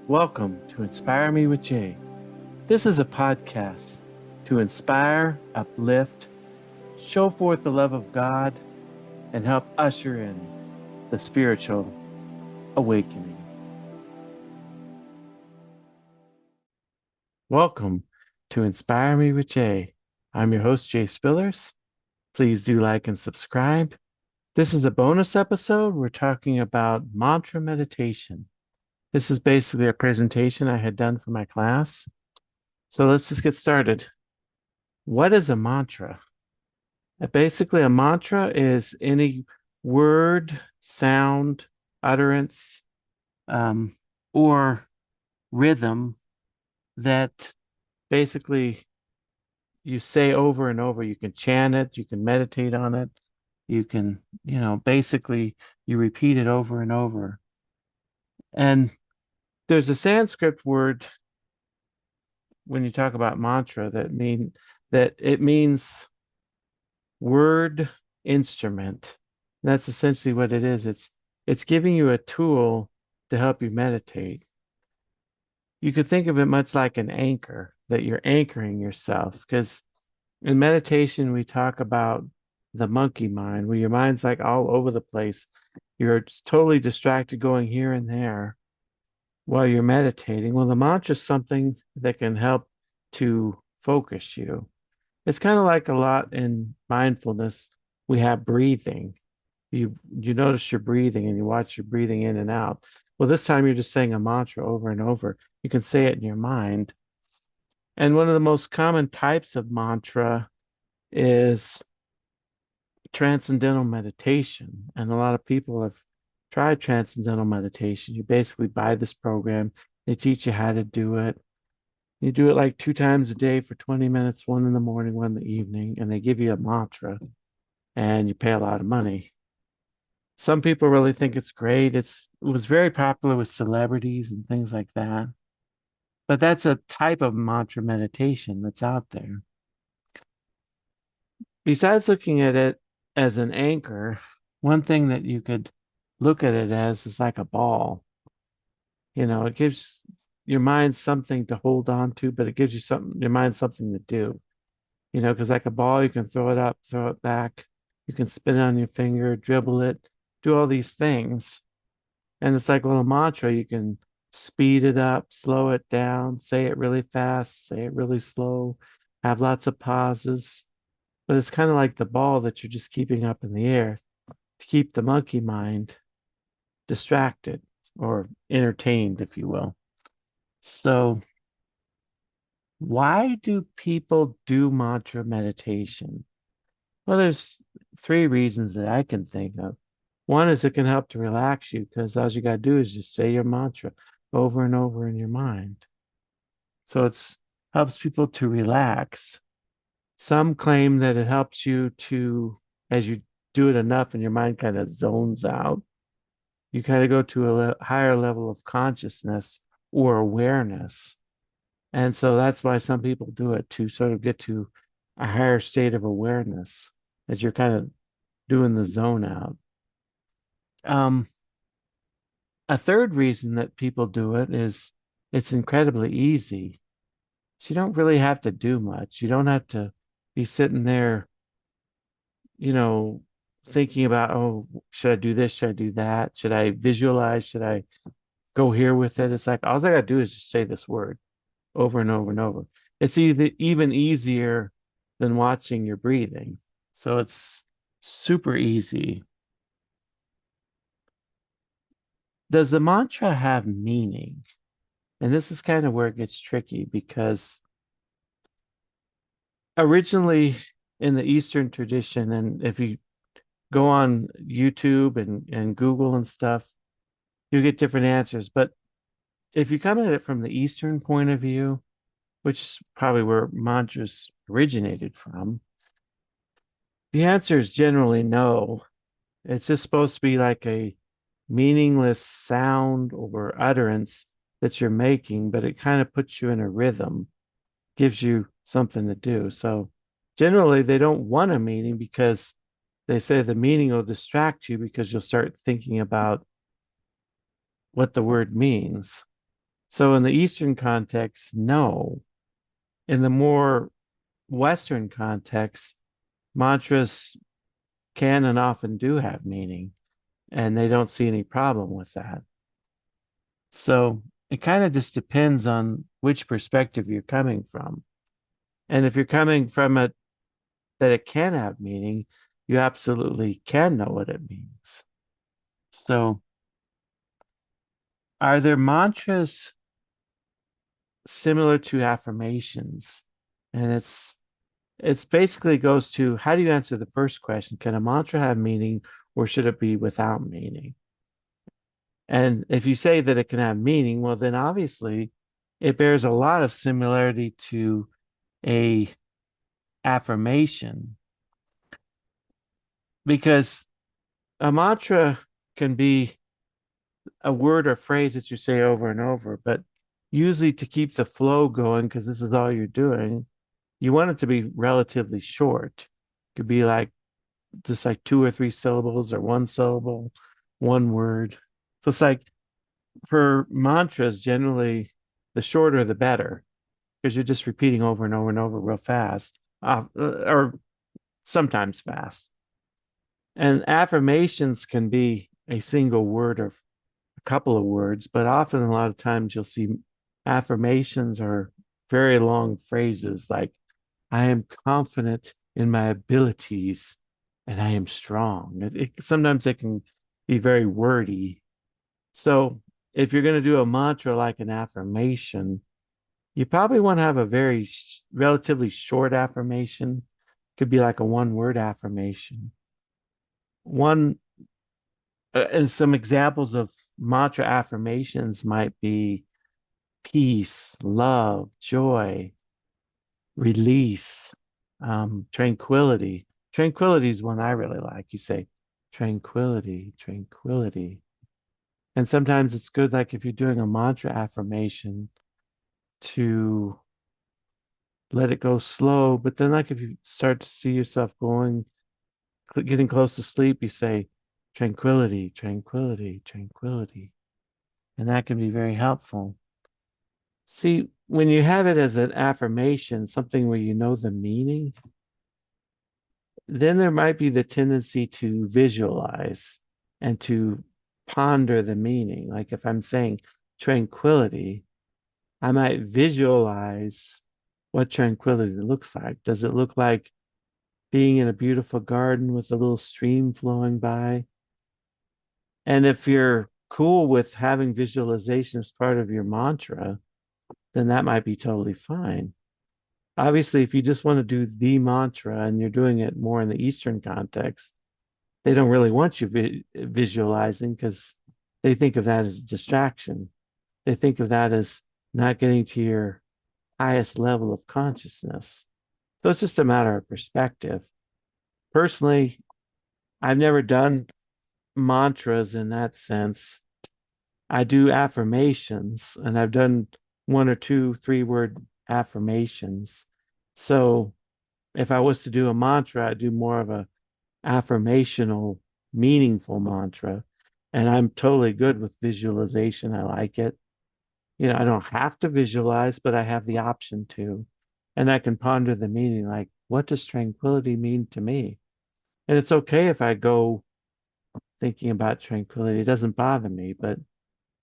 Welcome to Inspire Me with Jay. This is a podcast to inspire, uplift, show forth the love of God, and help usher in the spiritual awakening. Welcome to Inspire Me with Jay. I'm your host, Jay Spillers. Please do like and subscribe. This is a bonus episode. We're talking about mantra meditation. This is basically a presentation I had done for my class. So let's just get started. What is a mantra? Basically, a mantra is any word, sound, utterance, um, or rhythm that basically you say over and over. You can chant it, you can meditate on it, you can, basically you repeat it over and over. And there's a Sanskrit word when you talk about mantra that it means word instrument. That's essentially what it is. It's giving you a tool to help you meditate. You could think of it much like an anchor, that you're anchoring yourself. Because in meditation, we talk about the monkey mind, where your mind's like all over the place. You're totally distracted going here and there while you're meditating. Well, the mantra is something that can help to focus you. It's kind of like a lot in mindfulness. We have breathing. You notice your breathing and you watch your breathing in and out. Well, this time you're just saying a mantra over and over. You can say it in your mind. And one of the most common types of mantra is transcendental meditation. And a lot of people have tried transcendental meditation. You basically buy this program, they teach you how to do it. You do it like 2 times a day for 20 minutes, one in the morning, one in the evening, and they give you a mantra and you pay a lot of money. Some people really think it's great. It was very popular with celebrities and things like that. But that's a type of mantra meditation that's out there. Besides looking at it as an anchor, one thing that you could look at it as is like a ball. It gives your mind something to hold on to, but it gives your mind something to do. Because like a ball, you can throw it up, throw it back, you can spin it on your finger, dribble it, do all these things. And it's like a little mantra. You can speed it up, slow it down, say it really fast, say it really slow, have lots of pauses. But it's kind of like the ball that you're just keeping up in the air to keep the monkey mind distracted or entertained, if you will. So, why do people do mantra meditation? Well, there's 3 reasons that I can think of. One is it can help to relax you because all you got to do is just say your mantra over and over in your mind. So it helps people to relax. Some claim that it helps you to, as you do it enough and your mind kind of zones out, you kind of go to a higher level of consciousness or awareness. And so that's why some people do it to sort of get to a higher state of awareness as you're kind of doing the zone out. Um, a third reason that people do it is it's incredibly easy. So you don't really have to do much. You don't have to be sitting there, you know, thinking about, oh, should I do this? Should I do that? Should I visualize? Should I go here with it? It's like all I got to do is just say this word over and over and over. It's even easier than watching your breathing. So it's super easy. Does the mantra have meaning? And this is kind of where it gets tricky because originally in the Eastern tradition, and if you go on YouTube and Google and stuff, you get different answers. But if you come at it from the Eastern point of view, which is probably where mantras originated from, the answer is generally no. It's just supposed to be like a meaningless sound or utterance that you're making, but it kind of puts you in a rhythm, gives you something to do. So generally, they don't want a meaning because they say the meaning will distract you because you'll start thinking about what the word means. So in the Eastern context, no. In the more Western context, mantras can and often do have meaning, and they don't see any problem with that. So it kind of just depends on which perspective you're coming from. And if you're coming from it that it can have meaning, you absolutely can know what it means. So are there mantras similar to affirmations? And it's basically goes to, how do you answer the first question? Can a mantra have meaning or should it be without meaning? And if you say that it can have meaning, well, then obviously it bears a lot of similarity to a affirmation, because a mantra can be a word or phrase that you say over and over, but usually to keep the flow going, because this is all you're doing, you want it to be relatively short. It could be like just like 2 or 3 syllables or one syllable, one word. So it's like for mantras, generally, the shorter the better, because you're just repeating over and over and over real fast, or sometimes fast. And affirmations can be a single word or a couple of words, but often a lot of times you'll see affirmations are very long phrases like, I am confident in my abilities and I am strong. Sometimes it can be very wordy. So if you're going to do a mantra like an affirmation, you probably want to have a very relatively short affirmation. Could be like a one word affirmation. One and some examples of mantra affirmations might be peace, love, joy, release, tranquility. Tranquility is one I really like. You say tranquility, tranquility. And sometimes it's good, like if you're doing a mantra affirmation, to let it go slow. But then, like if you start to see yourself getting close to sleep, you say tranquility, tranquility, tranquility. And that can be very helpful. See, when you have it as an affirmation, something where you know the meaning, then there might be the tendency to visualize and to ponder the meaning. Like if I'm saying tranquility, I might visualize what tranquility looks like. Does it look like being in a beautiful garden with a little stream flowing by? And if you're cool with having visualization as part of your mantra, then that might be totally fine. Obviously, if you just want to do the mantra and you're doing it more in the Eastern context, they don't really want you visualizing, because they think of that as a distraction. They think of that as not getting to your highest level of consciousness. So it's just a matter of perspective. Personally, I've never done mantras in that sense. I do affirmations, and I've done 1 or 2 3 word affirmations. So if I was to do a mantra, I'd do more of a affirmational, meaningful mantra. And I'm totally good with visualization. I like it. I don't have to visualize, but I have the option to. And I can ponder the meaning, like, what does tranquility mean to me? And it's okay if I go thinking about tranquility. It doesn't bother me, but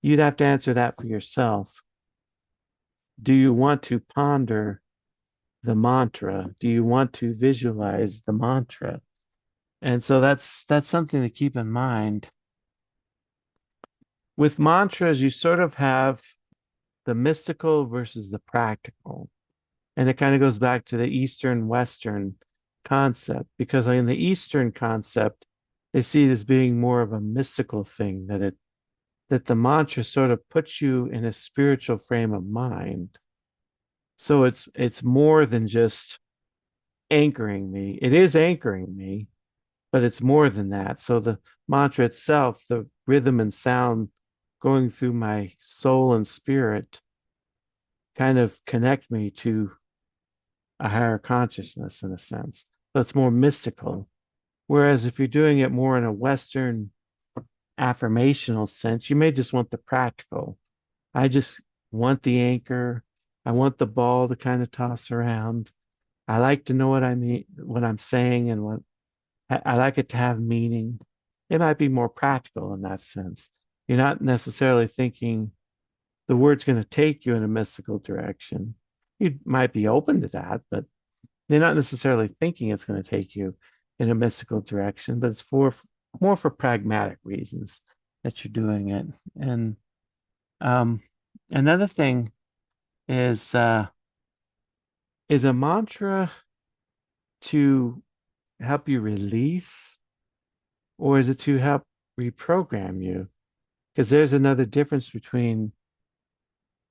you'd have to answer that for yourself. Do you want to ponder the mantra? Do you want to visualize the mantra? And so that's something to keep in mind. With mantras, you sort of have the mystical versus the practical. And it kind of goes back to the Eastern Western concept, because in the Eastern concept, they see it as being more of a mystical thing, that the mantra sort of puts you in a spiritual frame of mind. So it's more than just anchoring me. It is anchoring me, but it's more than that. So the mantra itself, the rhythm and sound going through my soul and spirit, kind of connect me to a higher consciousness in a sense. So it's more mystical. Whereas if you're doing it more in a Western affirmational sense, you may just want the practical. I just want the anchor. I want the ball to kind of toss around. I like to know what I mean, what I'm saying, and what I like it to have meaning. It might be more practical in that sense. You're not necessarily thinking the word's going to take you in a mystical direction. You might be open to that, but you're not necessarily thinking it's going to take you in a mystical direction, but it's for more for pragmatic reasons that you're doing it. And um, another thing is a mantra to help you release, or is it to help reprogram you? Because there's another difference between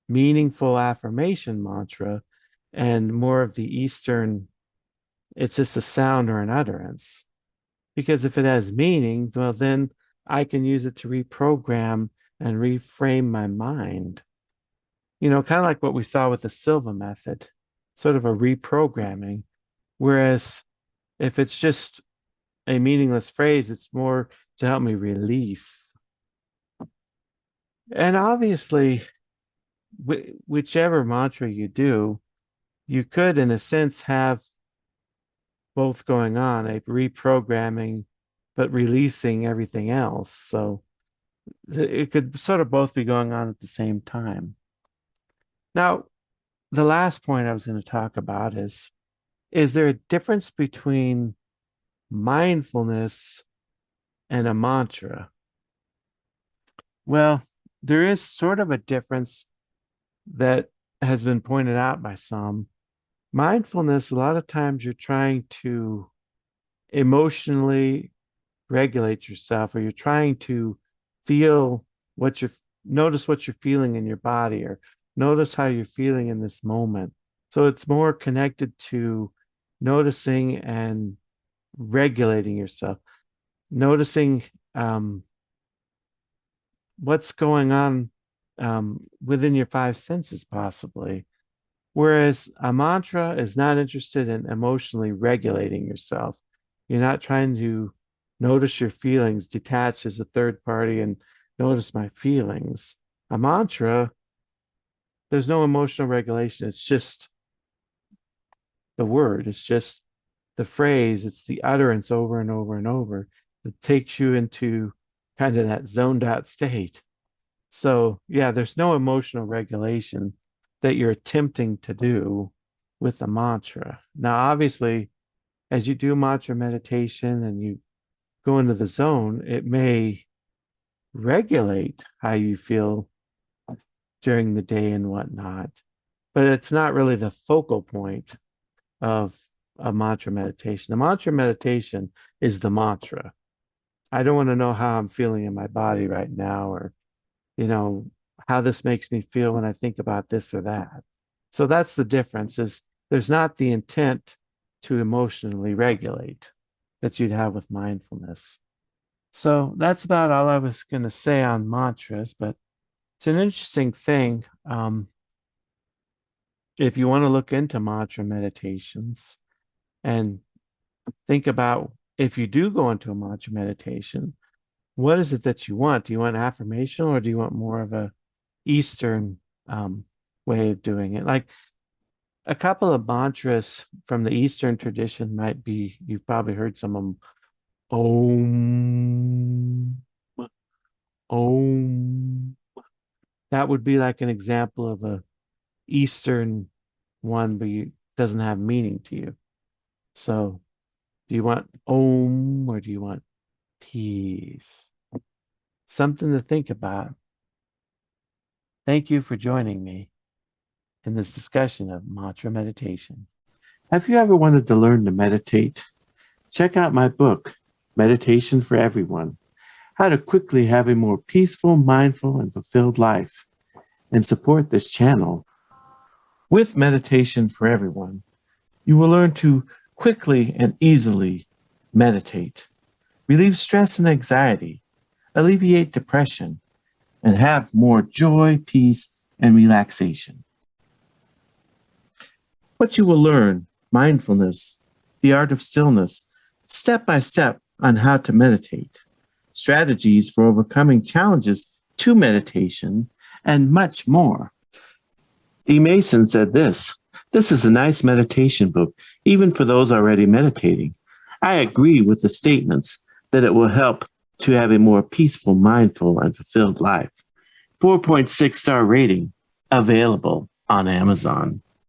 meaningful affirmation mantra and more of the Eastern, it's just a sound or an utterance. Because if it has meaning, well, then I can use it to reprogram and reframe my mind. Kind of like what we saw with the Silva method, sort of a reprogramming. Whereas if it's just a meaningless phrase, it's more to help me release. And obviously, whichever mantra you do, you could, in a sense, have both going on, a reprogramming, but releasing everything else. So it could sort of both be going on at the same time. Now, the last point I was going to talk about is there a difference between mindfulness and a mantra? Well, there is sort of a difference that has been pointed out by some. Mindfulness, a lot of times you're trying to emotionally regulate yourself, or you're trying to feel notice what you're feeling in your body, or notice how you're feeling in this moment. So it's more connected to noticing and regulating yourself, noticing what's going on within your five senses, possibly. Whereas a mantra is not interested in emotionally regulating yourself. You're not trying to notice your feelings, detach as a third party and notice my feelings. A mantra, there's no emotional regulation. It's just the word, it's just the phrase, it's the utterance over and over and over that takes you into kind of that zoned out state. So, yeah, there's no emotional regulation that you're attempting to do with a mantra. Now, obviously, as you do mantra meditation and you go into the zone, it may regulate how you feel during the day and whatnot, but it's not really the focal point of a mantra meditation. The mantra meditation is the mantra. I don't want to know how I'm feeling in my body right now, or how this makes me feel when I think about this or that. So that's the difference, is there's not the intent to emotionally regulate that you'd have with mindfulness. So that's about all I was going to say on mantras, but it's an interesting thing. If you want to look into mantra meditations and think about, if you do go into a mantra meditation, what is it that you want? Do you want affirmation, or do you want more of a Eastern way of doing it? Like a couple of mantras from the Eastern tradition might be, you've probably heard some of them, Om, Om. That would be like an example of a Eastern one, but it doesn't have meaning to you. So do you want Om, or do you want peace? Something to think about. Thank you for joining me in this discussion of mantra meditation. Have you ever wanted to learn to meditate? Check out my book, Meditation for Everyone: How to Quickly Have a More Peaceful, Mindful, and Fulfilled Life, and support this channel. With Meditation for Everyone, you will learn to quickly and easily meditate, relieve stress and anxiety, alleviate depression, and have more joy, peace, and relaxation. What you will learn: mindfulness, the art of stillness, step by step on how to meditate, strategies for overcoming challenges to meditation, and much more. D. Mason said this is a nice meditation book, even for those already meditating. I agree with the statements that it will help to have a more peaceful, mindful, and fulfilled life. 4.6 star rating, available on Amazon.